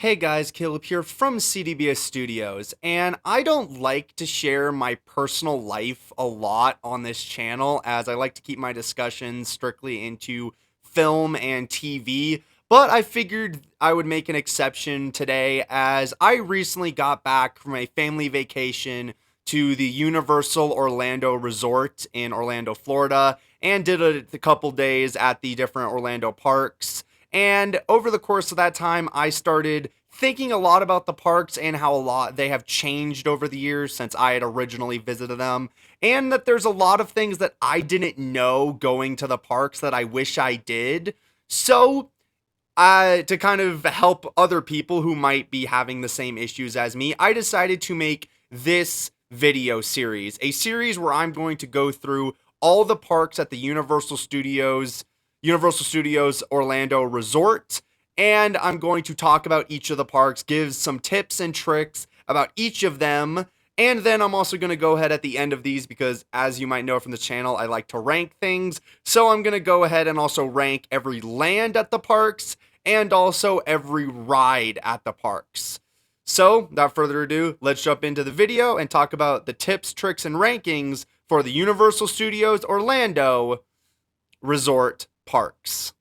Hey guys, Caleb here from CDBS Studios, and I don't like to share my personal life a lot on this channel as I like to keep my discussions strictly into film and TV, but I figured I would make an exception today as I recently got back from a family vacation to the Universal Orlando Resort in Orlando, Florida, and did a couple days at the different Orlando parks. And over the course of that time, I started thinking a lot about the parks and how a lot they have changed over the years since I had originally visited them. And that there's a lot of things that I didn't know going to the parks that I wish I did. So, to kind of help other people who might be having the same issues as me, I decided to make this video series, a series where I'm going to go through all the parks at the Universal Studios Orlando Resort, and I'm going to talk about each of the parks, give some tips and tricks about each of them, and then I'm also going to go ahead at the end of these because, as you might know from the channel, I like to rank things. So I'm going to go ahead and also rank every land at the parks and also every ride at the parks. So, without further ado, let's jump into the video and talk about the tips, tricks, and rankings for the Universal Studios Orlando Resort parks.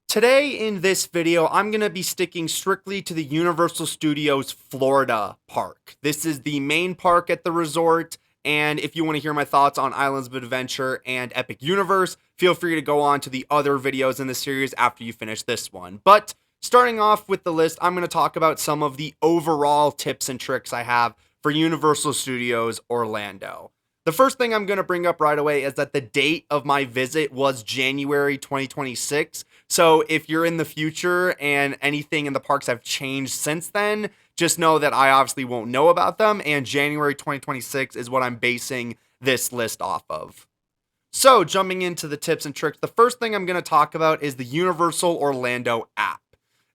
Today in this video, I'm going to be sticking strictly to the Universal Studios Florida park. This is the main park at the resort, and if you want to hear my thoughts on Islands of Adventure and Epic Universe, feel free to go on to the other videos in the series after you finish this one. But starting off with the list, I'm going to talk about some of the overall tips and tricks I have for Universal Studios Orlando. The first thing I'm going to bring up right away is that the date of my visit was January 2026. So if you're in the future and anything in the parks have changed since then, just know that I obviously won't know about them, and January 2026 is what I'm basing this list off of. So jumping into the tips and tricks, the first thing I'm going to talk about is the Universal Orlando app.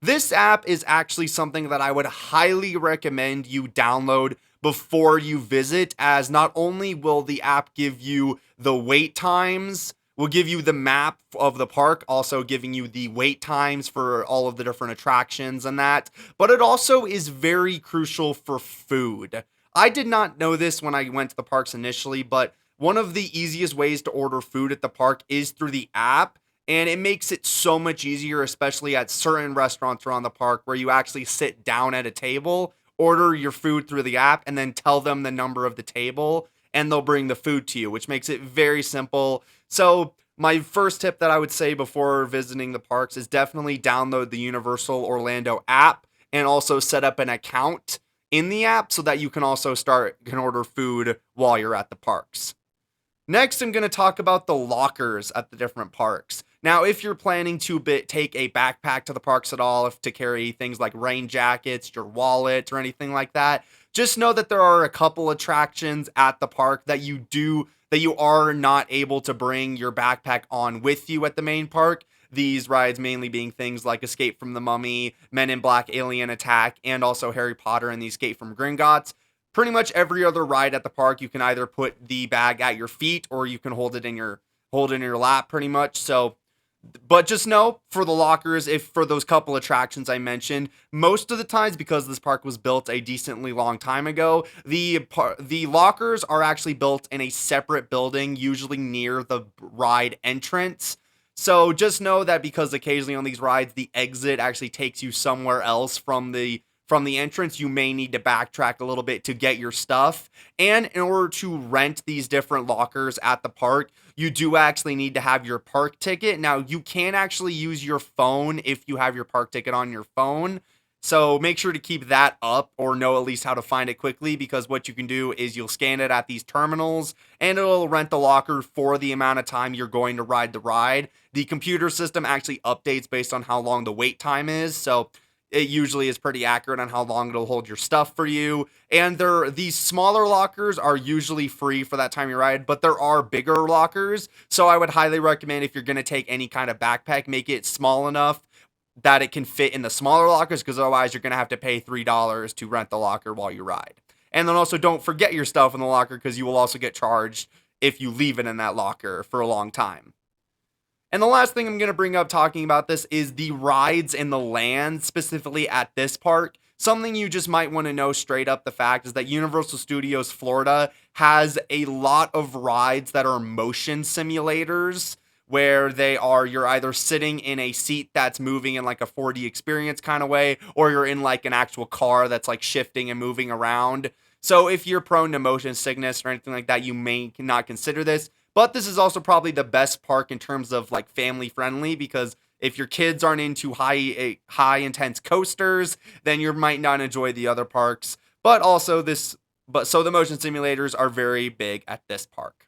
This app is actually something that I would highly recommend you download before you visit, as not only will the app give you the wait times, will give you the map of the park, also giving you the wait times for all of the different attractions and that, but it also is very crucial for food. I did not know this when I went to the parks initially, but one of the easiest ways to order food at the park is through the app. And it makes it so much easier, especially at certain restaurants around the park where you actually sit down at a table, order your food through the app, and then tell them the number of the table, and they'll bring the food to you, which makes it very simple. So my first tip that I would say before visiting the parks is definitely download the Universal Orlando app and also set up an account in the app so that you can also can order food while you're at the parks. Next, I'm going to talk about the lockers at the different parks. Now, if you're planning to take a backpack to the parks at all, if to carry things like rain jackets, your wallet, or anything like that, just know that there are a couple attractions at the park that you are not able to bring your backpack on with you at the main park. These rides mainly being things like Escape from the Mummy, Men in Black Alien Attack, and also Harry Potter and the Escape from Gringotts. Pretty much every other ride at the park, you can either put the bag at your feet or you can hold it in your lap pretty much. So, but just know for the lockers, if for those couple attractions I mentioned, most of the times, because this park was built a decently long time ago, the lockers are actually built in a separate building, usually near the ride entrance. So just know that because occasionally on these rides, the exit actually takes you somewhere else from the entrance, you may need to backtrack a little bit to get your stuff. And in order to rent these different lockers at the park, you do actually need to have your park ticket. Now, you can actually use your phone if you have your park ticket on your phone. So make sure to keep that up or know at least how to find it quickly, because what you can do is you'll scan it at these terminals and it'll rent the locker for the amount of time you're going to ride the ride. The computer system actually updates based on how long the wait time is. So it usually is pretty accurate on how long it'll hold your stuff for you. And these smaller lockers are usually free for that time you ride, but there are bigger lockers. So I would highly recommend, if you're going to take any kind of backpack, make it small enough that it can fit in the smaller lockers, because otherwise you're going to have to pay $3 to rent the locker while you ride. And then also don't forget your stuff in the locker, because you will also get charged if you leave it in that locker for a long time. And the last thing I'm going to bring up talking about this is the rides and the land, specifically at this park. Something you just might want to know straight up the fact is that Universal Studios Florida has a lot of rides that are motion simulators where you're either sitting in a seat that's moving in like a 4D experience kind of way, or you're in like an actual car that's like shifting and moving around. So if you're prone to motion sickness or anything like that, you may not consider this. But this is also probably the best park in terms of like family friendly, because if your kids aren't into high intense coasters, then you might not enjoy the other parks. So the motion simulators are very big at this park.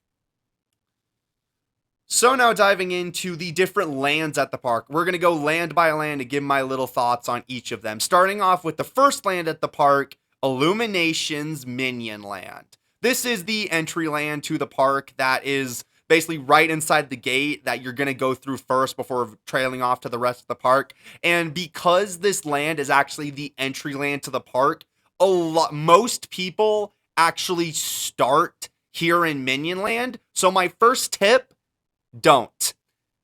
So now diving into the different lands at the park, we're going to go land by land to give my little thoughts on each of them. Starting off with the first land at the park, Illuminations Minion Land. This is the entry land to the park that is basically right inside the gate that you're going to go through first before trailing off to the rest of the park. And because this land is actually the entry land to the park, most people actually start here in Minion Land. So my first tip, don't.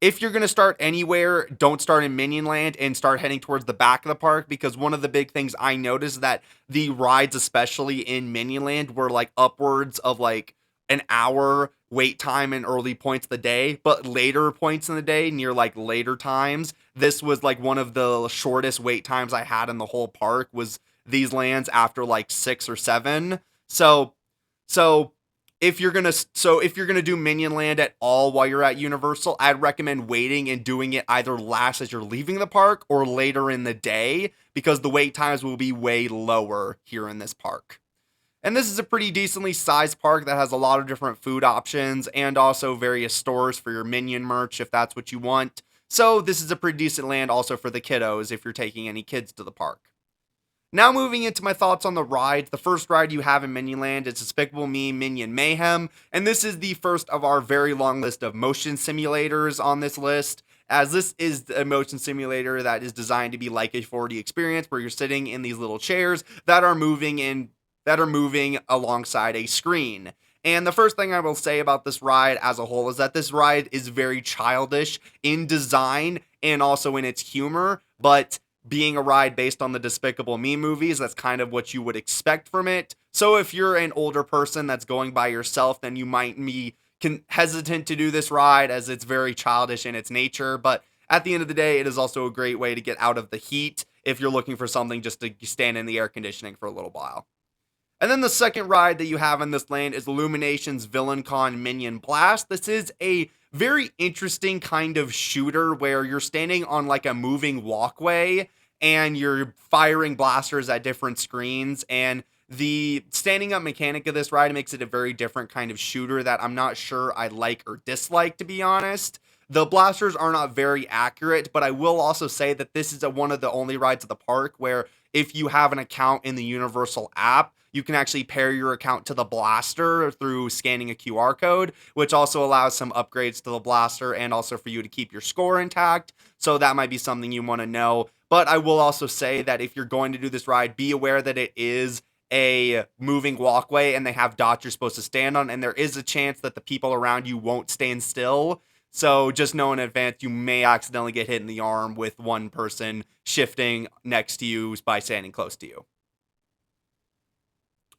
If you're going to start anywhere, don't start in Minion Land and start heading towards the back of the park, because one of the big things I noticed that the rides, especially in Minion Land, were like upwards of like an hour wait time in early points of the day, but later points in the day, near like later times, this was like one of the shortest wait times I had in the whole park was these lands after like 6 or 7. So if you're gonna do Minion Land at all while you're at Universal, I'd recommend waiting and doing it either last as you're leaving the park or later in the day, because the wait times will be way lower here in this park. And this is a pretty decently sized park that has a lot of different food options and also various stores for your Minion merch if that's what you want. So this is a pretty decent land also for the kiddos if you're taking any kids to the park. Now moving into my thoughts on the rides, the first ride you have in Minion Land is Despicable Me Minion Mayhem, and this is the first of our very long list of motion simulators on this list, as this is a motion simulator that is designed to be like a 4D experience where you're sitting in these little chairs that are moving alongside a screen. And the first thing I will say about this ride as a whole is that this ride is very childish in design and also in its humor, but being a ride based on the Despicable Me movies, that's kind of what you would expect from it. So if you're an older person that's going by yourself, then you might be hesitant to do this ride as it's very childish in its nature. But at the end of the day, it is also a great way to get out of the heat if you're looking for something just to stand in the air conditioning for a little while. And then the second ride that you have in this land is Illumination's Villain Con Minion Blast. This is a very interesting kind of shooter where you're standing on like a moving walkway and you're firing blasters at different screens. And the standing up mechanic of this ride makes it a very different kind of shooter that I'm not sure I like or dislike, to be honest. The blasters are not very accurate, but I will also say that this is one of the only rides at the park where if you have an account in the Universal app, you can actually pair your account to the blaster through scanning a QR code, which also allows some upgrades to the blaster and also for you to keep your score intact. So that might be something you want to know. But I will also say that if you're going to do this ride, be aware that it is a moving walkway and they have dots you're supposed to stand on, and there is a chance that the people around you won't stand still. So just know in advance you may accidentally get hit in the arm with one person shifting next to you by standing close to you.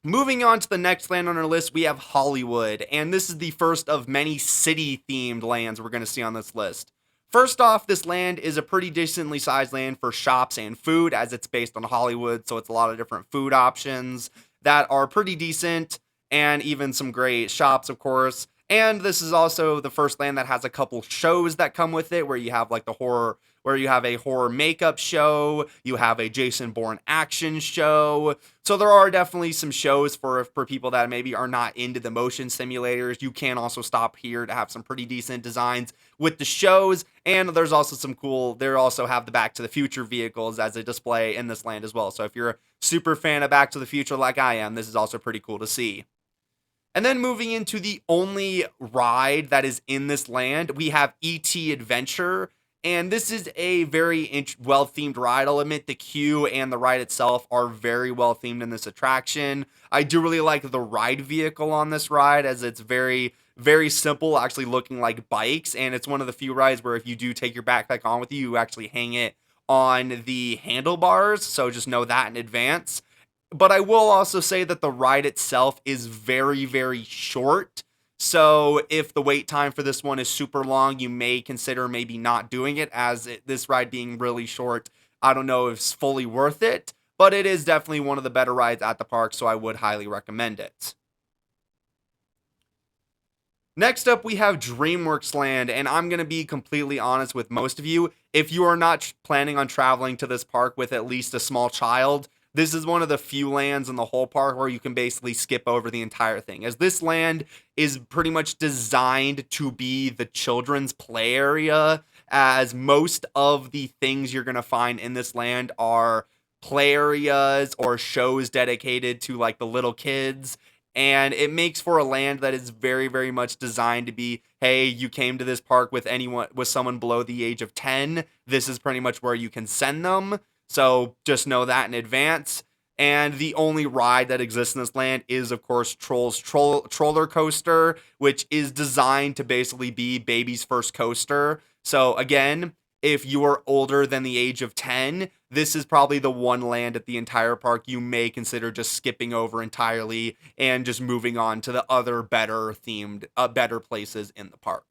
Moving on to the next land on our list, we have Hollywood, and this is the first of many city-themed lands we're going to see on this list. First off, this land is a pretty decently sized land for shops and food, as it's based on Hollywood, so it's a lot of different food options that are pretty decent, and even some great shops, of course. And this is also the first land that has a couple shows that come with it, where you have like a horror makeup show, you have a Jason Bourne action show. So there are definitely some shows for people that maybe are not into the motion simulators. You can also stop here to have some pretty decent designs with the shows. And they also have the Back to the Future vehicles as a display in this land as well. So if you're a super fan of Back to the Future like I am, this is also pretty cool to see. And then moving into the only ride that is in this land, we have E.T. Adventure. And this is a very well-themed ride. I'll admit the queue and the ride itself are very well-themed in this attraction. I do really like the ride vehicle on this ride, as it's very, very simple, actually looking like bikes. And it's one of the few rides where if you do take your backpack on with you, you actually hang it on the handlebars. So just know that in advance. But I will also say that the ride itself is very, very short. So if the wait time for this one is super long, you may consider maybe not doing it, as this ride being really short, I don't know if it's fully worth it, but it is definitely one of the better rides at the park, so I would highly recommend it. Next up, we have DreamWorks Land, and I'm going to be completely honest with most of you. If you are not planning on traveling to this park with at least a small child, this is one of the few lands in the whole park where you can basically skip over the entire thing, as this land is pretty much designed to be the children's play area, as most of the things you're going to find in this land are play areas or shows dedicated to like the little kids. And it makes for a land that is very, very much designed to be, hey, you came to this park with someone below the age of 10, this is pretty much where you can send them. So just know that in advance. And the only ride that exists in this land is, of course, Trolls Troller Coaster, which is designed to basically be baby's first coaster. So again, if you are older than the age of 10, this is probably the one land at the entire park you may consider just skipping over entirely and just moving on to the other better themed, better places in the park.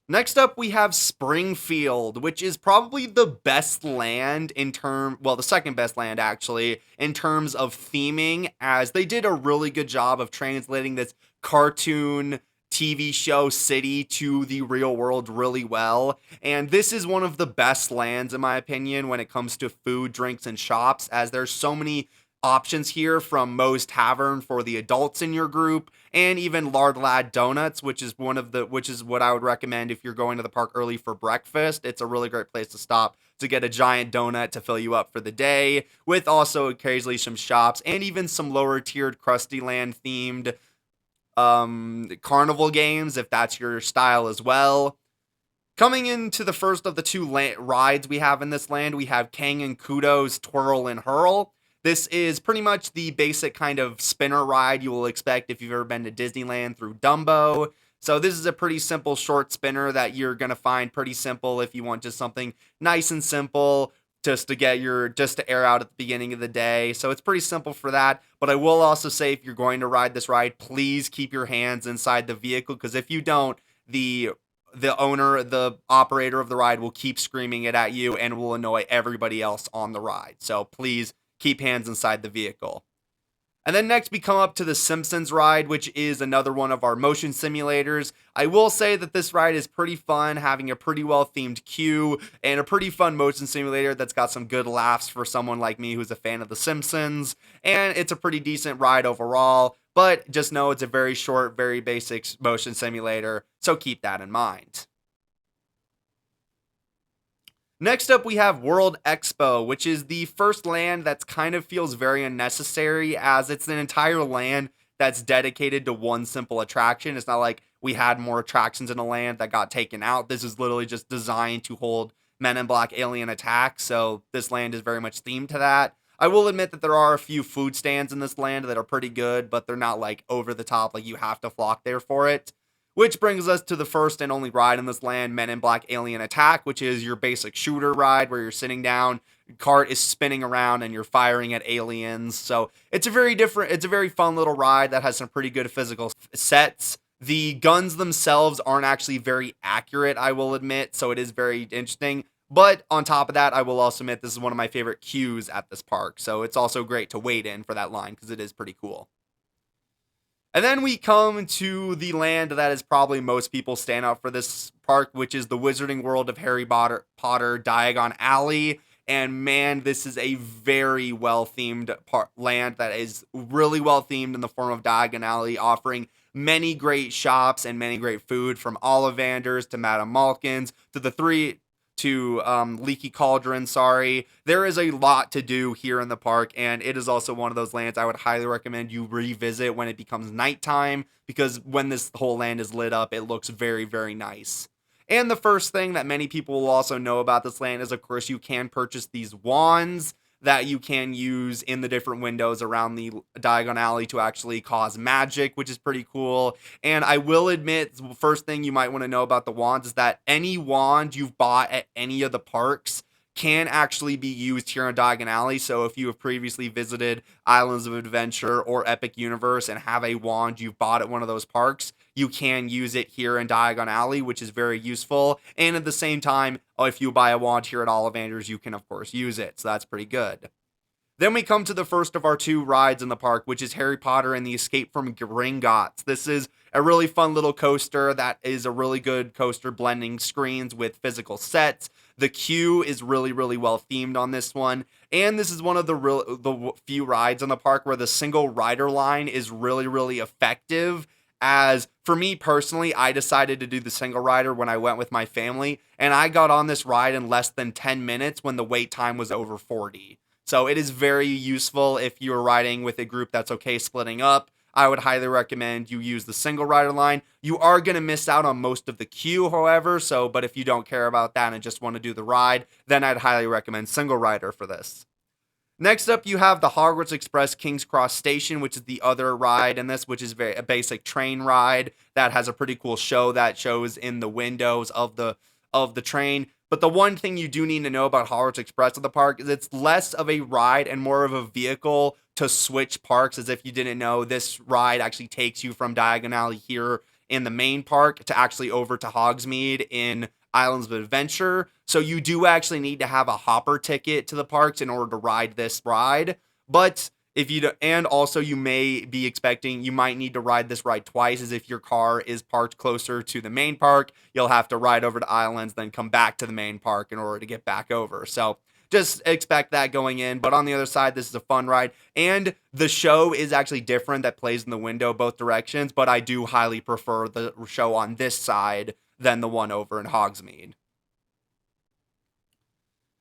Next up, we have Springfield, which is probably the best land the second best land actually, in terms of theming, as they did a really good job of translating this cartoon TV show city to the real world really well. And this is one of the best lands, in my opinion, when it comes to food, drinks, and shops, as there's so many options here, from Moe's Tavern for the adults in your group, and even Lard Lad Donuts, which is what I would recommend if you're going to the park early for breakfast. It's a really great place to stop to get a giant donut to fill you up for the day, with also occasionally some shops and even some lower tiered Krusty Land themed carnival games, if that's your style as well. Coming into the first of the two rides we have in this land, we have Kang and Kudo's Twirl and Hurl. This is pretty much the basic kind of spinner ride you will expect if you've ever been to Disneyland through Dumbo. So this is a pretty simple short spinner that you're going to find pretty simple if you want just something nice and simple, just to air out at the beginning of the day. So it's pretty simple for that. But I will also say, if you're going to ride this ride, please keep your hands inside the vehicle, because if you don't, the operator of the ride will keep screaming it at you and will annoy everybody else on the ride. So please keep hands inside the vehicle. And then next we come up to the Simpsons ride, which is another one of our motion simulators. I will say that this ride is pretty fun, having a pretty well themed queue and a pretty fun motion simulator that's got some good laughs for someone like me who's a fan of The Simpsons. And it's a pretty decent ride overall, but just know it's a very short, very basic motion simulator, so keep that in mind. Next up, we have World Expo, which is the first land that's kind of feels very unnecessary, as it's an entire land that's dedicated to one simple attraction. It's not like we had more attractions in a land that got taken out. This is literally just designed to hold Men in Black alien attacks, so this land is very much themed to that. I will admit that there are a few food stands in this land that are pretty good, but they're not like over the top, like you have to flock there for it. Which brings us to the first and only ride in this land, Men in Black Alien Attack, which is your basic shooter ride where you're sitting down, cart is spinning around, and you're firing at aliens. So it's a very fun little ride that has some pretty good physical sets. The guns themselves aren't actually very accurate, I will admit, so it is very interesting. But on top of that, I will also admit this is one of my favorite queues at this park. So it's also great to wait in for that line because it is pretty cool. And then we come to the land that is probably most people stand out for this park, which is the Wizarding World of Harry Potter Diagon Alley. And man, this is a very well-themed land that is really well-themed in the form of Diagon Alley, offering many great shops and many great food, from Ollivander's to Madame Malkin's to Leaky Cauldron, There is a lot to do here in the park, and it is also one of those lands I would highly recommend you revisit when it becomes nighttime, because when this whole land is lit up, it looks very, very nice. And the first thing that many people will also know about this land is, of course, you can purchase these wands that you can use in the different windows around the Diagon Alley to actually cause magic, which is pretty cool. And I will admit, the first thing you might want to know about the wands is that any wand you've bought at any of the parks can actually be used here in Diagon Alley. So if you have previously visited Islands of Adventure or Epic Universe and have a wand you've bought at one of those parks, you can use it here in Diagon Alley, which is very useful. And at the same time, if you buy a wand here at Ollivanders, you can, of course, use it. So that's pretty good. Then we come to the first of our two rides in the park, which is Harry Potter and the Escape from Gringotts. This is a really fun little coaster that is a really good coaster, blending screens with physical sets. The queue is really, really well themed on this one. And this is one of the few rides in the park where the single rider line is really, really effective. As for me personally, I decided to do the single rider when I went with my family, and I got on this ride in less than 10 minutes when the wait time was over 40. So it is very useful if you're riding with a group that's okay splitting up. I would highly recommend you use the single rider line. You are going to miss out on most of the queue, however, but if you don't care about that and just want to do the ride, then I'd highly recommend single rider for this. Next up, you have the Hogwarts Express King's Cross Station, which is the other ride in this, which is a basic train ride that has a pretty cool show that shows in the windows of the train. But the one thing you do need to know about Hogwarts Express at the park is it's less of a ride and more of a vehicle to switch parks. As if you didn't know, this ride actually takes you from Diagon Alley here in the main park to actually over to Hogsmeade in Islands of Adventure. So you do actually need to have a hopper ticket to the parks in order to ride this ride. But if you do, and also you may be expecting you might need to ride this ride twice, as if your car is parked closer to the main park, you'll have to ride over to Islands, then come back to the main park in order to get back over. So just expect that going in. But on the other side, this is a fun ride. And the show is actually different that plays in the window both directions. But I do highly prefer the show on this side than the one over in Hogsmeade.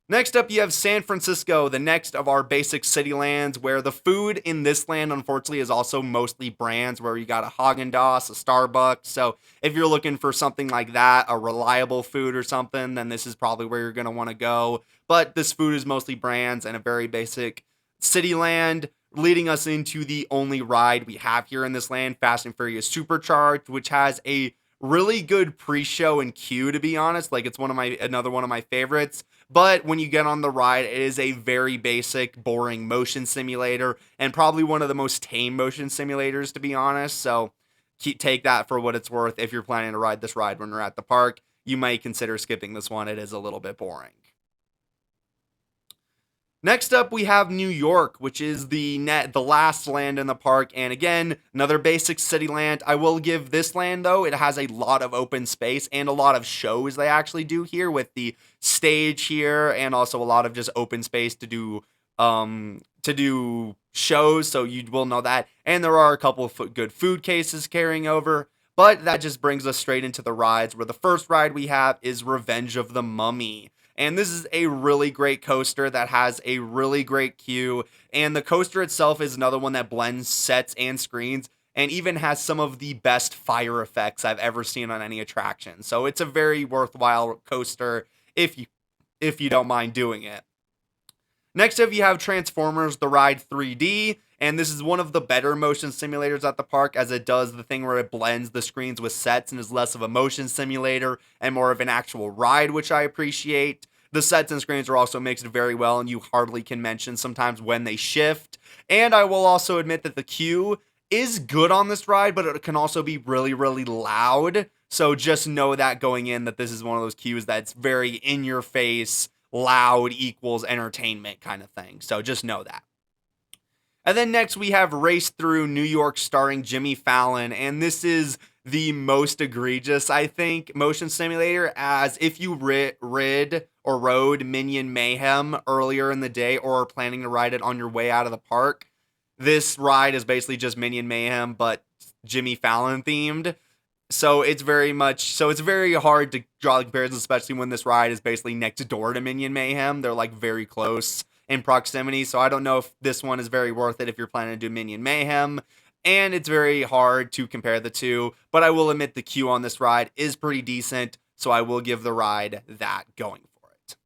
Next up, you have San Francisco, the next of our basic city lands, where the food in this land, unfortunately, is also mostly brands, where you got a Haagen-Dazs, a Starbucks. So if you're looking for something like that, a reliable food or something, then this is probably where you're going to want to go. But this food is mostly brands and a very basic city land, leading us into the only ride we have here in this land, Fast and Furious Supercharged, which has a really good pre-show and queue, to be honest. Like, it's another one of my favorites. But when you get on the ride, it is a very basic, boring motion simulator, and probably one of the most tame motion simulators, to be honest. So take that for what it's worth. If you're planning to ride this ride when you're at the park, you might consider skipping this one. It is a little bit boring. Next up, we have New York, which is the last land in the park. And again, another basic city land. I will give this land, though, it has a lot of open space and a lot of shows they actually do here with the stage here, and also a lot of just open space to do shows. So you will know that. And there are a couple of good food cases carrying over. But that just brings us straight into the rides, where the first ride we have is Revenge of the Mummy. And this is a really great coaster that has a really great queue. And the coaster itself is another one that blends sets and screens, and even has some of the best fire effects I've ever seen on any attraction. So it's a very worthwhile coaster if you don't mind doing it. Next up, you have Transformers The Ride 3D. And this is one of the better motion simulators at the park, as it does the thing where it blends the screens with sets and is less of a motion simulator and more of an actual ride, which I appreciate. The sets and screens are also mixed very well, and you hardly can mention sometimes when they shift. And I will also admit that the queue is good on this ride, but it can also be really, really loud. So just know that going in, that this is one of those queues that's very in your face, loud equals entertainment kind of thing. So just know that. And then next we have Race Through New York starring Jimmy Fallon. And this is the most egregious, I think, motion simulator, as if you rode Minion Mayhem earlier in the day or are planning to ride it on your way out of the park. This ride is basically just Minion Mayhem, but Jimmy Fallon themed. So it's very hard to draw the comparisons, especially when this ride is basically next door to Minion Mayhem. They're like very close in proximity. So I don't know if this one is very worth it if you're planning to do Minion Mayhem. And it's very hard to compare the two. But I will admit the queue on this ride is pretty decent. So I will give the ride that going for it.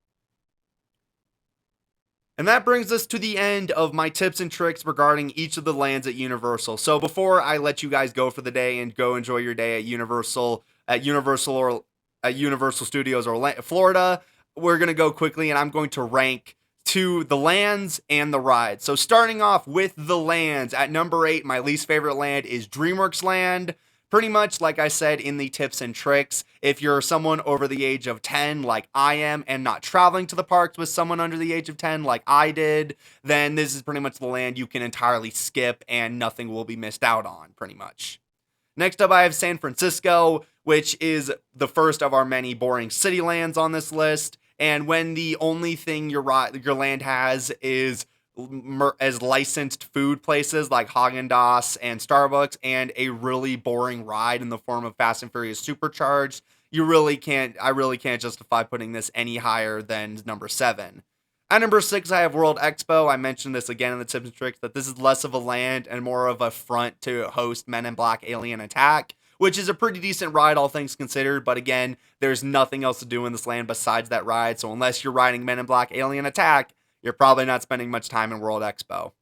And that brings us to the end of my tips and tricks regarding each of the lands at Universal. So before I let you guys go for the day and go enjoy your day at Universal Studios or Florida, we're going to go quickly and I'm going to rank to the lands and the rides. So starting off with the lands, at number 8, my least favorite land is DreamWorks Land. Pretty much like I said in the tips and tricks, if you're someone over the age of 10 like I am and not traveling to the parks with someone under the age of 10 like I did, then this is pretty much the land you can entirely skip and nothing will be missed out on, pretty much. Next up, I have San Francisco, which is the first of our many boring city lands on this list. And when the only thing your land has is as licensed food places like Haagen-Dazs and Starbucks and a really boring ride in the form of Fast and Furious Supercharged, I really can't justify putting this any higher than number 7. At number 6, I have World Expo. I mentioned this again in the tips and tricks that this is less of a land and more of a front to host Men in Black Alien Attack, which is a pretty decent ride, all things considered. But again, there's nothing else to do in this land besides that ride. So unless you're riding Men in Black Alien Attack, you're probably not spending much time in World Expo.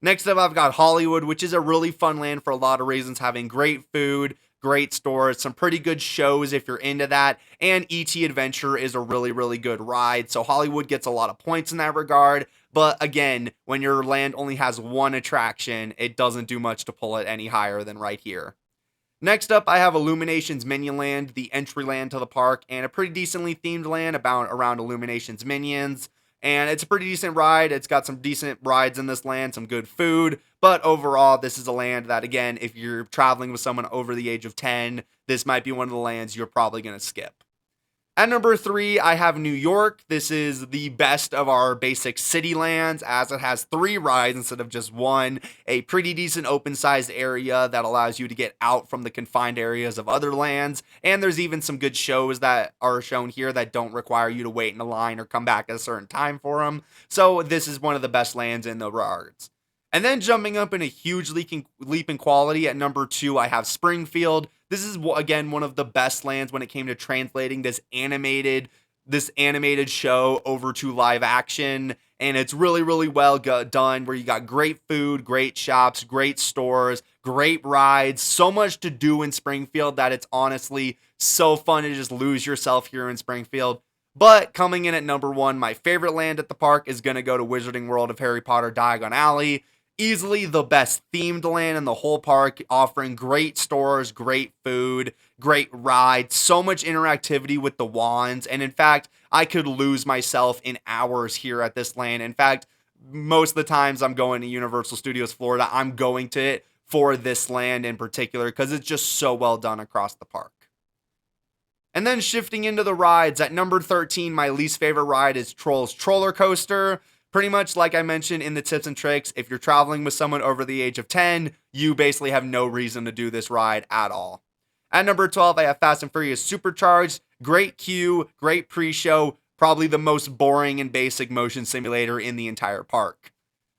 Next up, I've got Hollywood, which is a really fun land for a lot of reasons, having great food, great stores, some pretty good shows if you're into that, and E.T. Adventure is a really, really good ride, so Hollywood gets a lot of points in that regard, but again, when your land only has one attraction, it doesn't do much to pull it any higher than right here. Next up, I have Illuminations Minion Land, the entry land to the park, and a pretty decently themed land around Illuminations Minions. And it's a pretty decent ride. It's got some decent rides in this land, some good food. But overall, this is a land that, again, if you're traveling with someone over the age of 10, this might be one of the lands you're probably going to skip. At number 3, I have New York. This is the best of our basic city lands as it has 3 rides instead of just one. A pretty decent open-sized area that allows you to get out from the confined areas of other lands. And there's even some good shows that are shown here that don't require you to wait in a line or come back at a certain time for them. So this is one of the best lands in the regards. And then jumping up in a huge leap in quality at number 2, I have Springfield. This is, again, one of the best lands when it came to translating this animated show over to live action. And it's really, really well done, where you got great food, great shops, great stores, great rides, so much to do in Springfield that it's honestly so fun to just lose yourself here in Springfield. But coming in at number 1, my favorite land at the park is going to go to Wizarding World of Harry Potter Diagon Alley. Easily the best themed land in the whole park, offering great stores, great food, great rides, so much interactivity with the wands. And in fact, I could lose myself in hours here at this land. In fact, most of the times I'm going to Universal Studios Florida, I'm going to it for this land in particular because it's just so well done across the park. And then shifting into the rides, at number 13, my least favorite ride is Trolls Troller Coaster. Pretty much like I mentioned in the tips and tricks, if you're traveling with someone over the age of 10, you basically have no reason to do this ride at all. At number 12, I have Fast and Furious Supercharged. Great queue, great pre-show, probably the most boring and basic motion simulator in the entire park.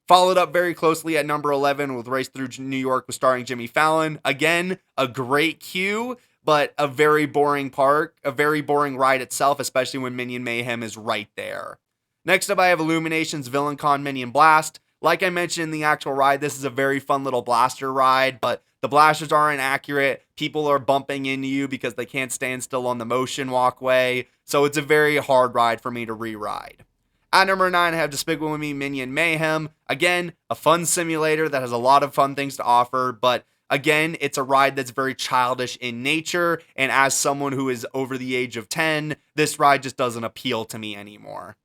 Followed up very closely at number 11 with Race Through New York with starring Jimmy Fallon. Again, a great queue, but a very boring park, a very boring ride itself, especially when Minion Mayhem is right there. Next up, I have Illuminations Villain Con Minion Blast. Like I mentioned in the actual ride, this is a very fun little blaster ride, but the blasters aren't accurate. People are bumping into you because they can't stand still on the motion walkway, so it's a very hard ride for me to re-ride. At number 9, I have Despicable Me Minion Mayhem. Again, a fun simulator that has a lot of fun things to offer, but again, it's a ride that's very childish in nature, and as someone who is over the age of 10, this ride just doesn't appeal to me anymore.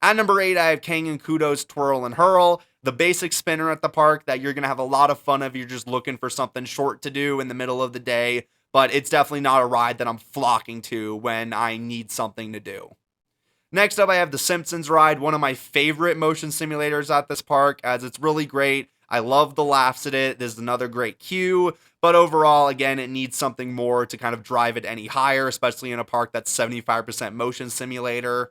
At number 8, I have Kang and Kudo's Twirl and Hurl, the basic spinner at the park that you're going to have a lot of fun if you're just looking for something short to do in the middle of the day, but it's definitely not a ride that I'm flocking to when I need something to do. Next up, I have the Simpsons ride, one of my favorite motion simulators at this park, as it's really great. I love the laughs at it. There's another great queue, but overall, again, it needs something more to kind of drive it any higher, especially in a park that's 75% motion simulator.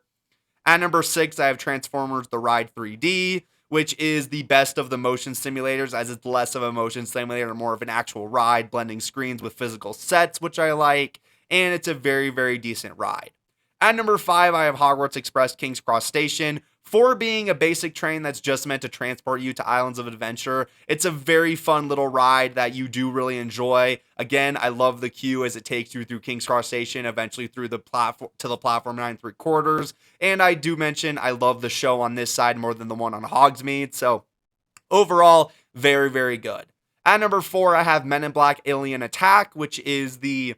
At number 6, I have Transformers The Ride 3D, which is the best of the motion simulators, as it's less of a motion simulator, more of an actual ride, blending screens with physical sets, which I like, and it's a very, very decent ride. At number 5, I have Hogwarts Express King's Cross Station, For being a basic train that's just meant to transport you to Islands of Adventure, it's a very fun little ride that you do really enjoy. Again, I love the queue as it takes you through King's Cross Station, eventually through the platform to the platform 9 3/4. And I do mention I love the show on this side more than the one on Hogsmeade. So overall, very, very good. At number 4, I have Men in Black Alien Attack, which is the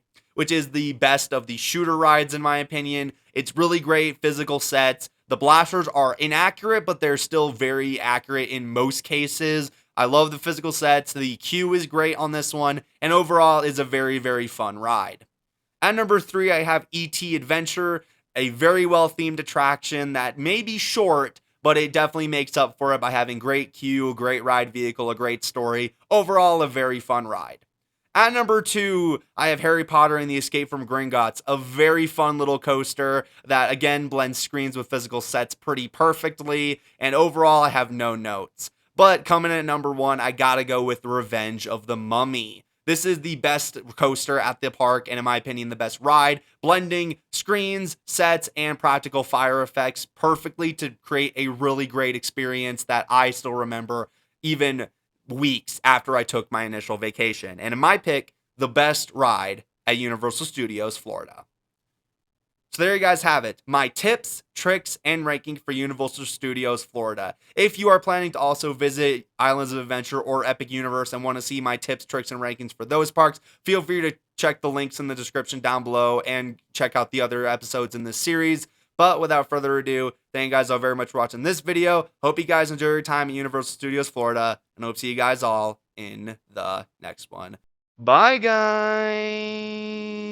best of the shooter rides in my opinion. It's really great physical sets. The blasters are inaccurate, but they're still very accurate in most cases. I love the physical sets. The queue is great on this one, and overall is a very, very fun ride. At number 3, I have E.T. Adventure, a very well themed attraction that may be short, but it definitely makes up for it by having great queue, a great ride vehicle, a great story. Overall, a very fun ride. At number 2, I have Harry Potter and the Escape from Gringotts, a very fun little coaster that again blends screens with physical sets pretty perfectly, and overall I have no notes. But coming in at number 1, I gotta go with Revenge of the Mummy. This is the best coaster at the park, and in my opinion, the best ride, blending screens, sets, and practical fire effects perfectly to create a really great experience that I still remember even weeks after I took my initial vacation. And in my pick, the best ride at Universal Studios Florida. So there you guys have it. My tips, tricks, and ranking for Universal Studios Florida. If you are planning to also visit Islands of Adventure or Epic Universe and want to see my tips, tricks, and rankings for those parks, feel free to check the links in the description down below and check out the other episodes in this series. But without further ado, thank you guys all very much for watching this video. Hope you guys enjoy your time at Universal Studios Florida, and hope to see you guys all in the next one. Bye, guys.